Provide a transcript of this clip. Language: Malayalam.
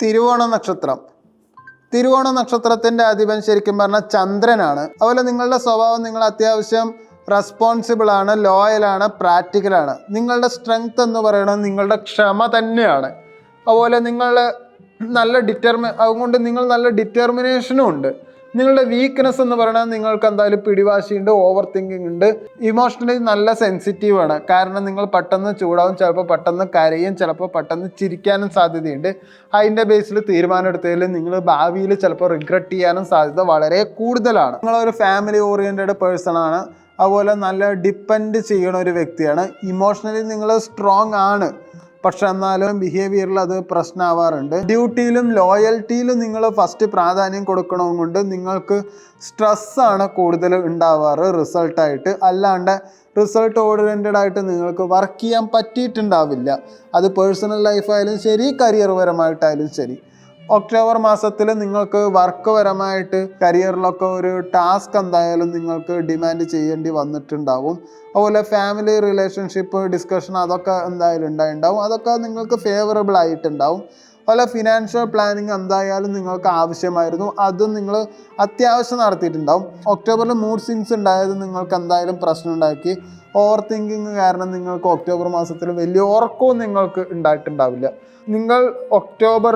തിരുവോണ നക്ഷത്രം. തിരുവോണ നക്ഷത്രത്തിൻ്റെ അധിപൻ ശരിക്കും പറഞ്ഞാൽ ചന്ദ്രനാണ്. അതുപോലെ നിങ്ങളുടെ സ്വഭാവം, നിങ്ങൾ അത്യാവശ്യം റെസ്പോൺസിബിൾ ആണ്, ലോയലാണ്, പ്രാക്ടിക്കലാണ്. നിങ്ങളുടെ സ്ട്രെങ്ത് എന്ന് പറയുന്നത് നിങ്ങളുടെ ക്ഷമ തന്നെയാണ്. അതുപോലെ നിങ്ങൾ അതുകൊണ്ട് നിങ്ങൾ നല്ല ഡിറ്റർമിനേഷനും ഉണ്ട്. നിങ്ങളുടെ വീക്ക്നെസ് എന്ന് പറയുന്നത് നിങ്ങൾക്ക് എന്തായാലും പിടിവാശിയുണ്ട്, ഓവർ തിങ്കിങ് ഉണ്ട്, ഇമോഷണലി നല്ല സെൻസിറ്റീവ് ആണ്. കാരണം നിങ്ങൾ പെട്ടെന്ന് ചൂടാവും, ചിലപ്പോൾ പെട്ടെന്ന് കരയും, ചിലപ്പോൾ പെട്ടെന്ന് ചിരിക്കാനും സാധ്യതയുണ്ട്. അതിൻ്റെ ബേസിൽ തീരുമാനം എടുത്തതിൽ നിങ്ങൾ ഭാവിയിൽ ചിലപ്പോൾ റിഗ്രറ്റ് ചെയ്യാനും സാധ്യത വളരെ കൂടുതലാണ്. നിങ്ങളൊരു ഫാമിലി ഓറിയൻറ്റഡ് പേഴ്സൺ ആണ്. അതുപോലെ നല്ല ഡിപ്പെൻഡ് ചെയ്യണ ഒരു വ്യക്തിയാണ്. ഇമോഷണലി നിങ്ങൾ സ്ട്രോങ് ആണ്, പക്ഷെ എന്നാലും ബിഹേവിയറിൽ അത് പ്രശ്നമാവാറുണ്ട്. ഡ്യൂട്ടിയിലും ലോയൽറ്റിയിലും നിങ്ങൾ ഫസ്റ്റ് പ്രാധാന്യം കൊടുക്കണതും കൊണ്ട് നിങ്ങൾക്ക് സ്ട്രെസ്സാണ് കൂടുതൽ ഉണ്ടാവാറ് റിസൾട്ടായിട്ട്. അല്ലാണ്ട് റിസൾട്ട് ഓറിയൻറ്റഡ് ആയിട്ട് നിങ്ങൾക്ക് വർക്ക് ചെയ്യാൻ പറ്റിയിട്ടുണ്ടാവില്ല. അത് പേഴ്സണൽ ലൈഫായാലും ശരി, കരിയർ പരമായിട്ടായാലും ശരി. ഒക്ടോബർ മാസത്തിൽ നിങ്ങൾക്ക് വർക്ക് പരമായിട്ട് കരിയറിലൊക്കെ ഒരു ടാസ്ക് എന്തായാലും നിങ്ങൾക്ക് ഡിമാൻഡ് ചെയ്യേണ്ടി വന്നിട്ടുണ്ടാവും. അതുപോലെ ഫാമിലി റിലേഷൻഷിപ്പ് ഡിസ്കഷൻ അതൊക്കെ എന്തായാലും ഉണ്ടാവും. അതൊക്കെ നിങ്ങൾക്ക് ഫേവറബിൾ ആയിട്ടുണ്ടാവും. അതുപോലെ ഫിനാൻഷ്യൽ പ്ലാനിങ് എന്തായാലും നിങ്ങൾക്ക് ആവശ്യമായിരുന്നു, അതും നിങ്ങൾ അത്യാവശ്യം നടത്തിയിട്ടുണ്ടാവും. ഒക്ടോബറിൽ മൂഡ് സ്വിങ്സ് ഉണ്ടായത് നിങ്ങൾക്ക് എന്തായാലും പ്രശ്നം ഉണ്ടാക്കി. ഓവർ തിങ്കിങ് കാരണം നിങ്ങൾക്ക് ഒക്ടോബർ മാസത്തിൽ വലിയ ഉറക്കവും നിങ്ങൾക്ക് ഉണ്ടായിട്ടുണ്ടാവില്ല. നിങ്ങൾ ഒക്ടോബർ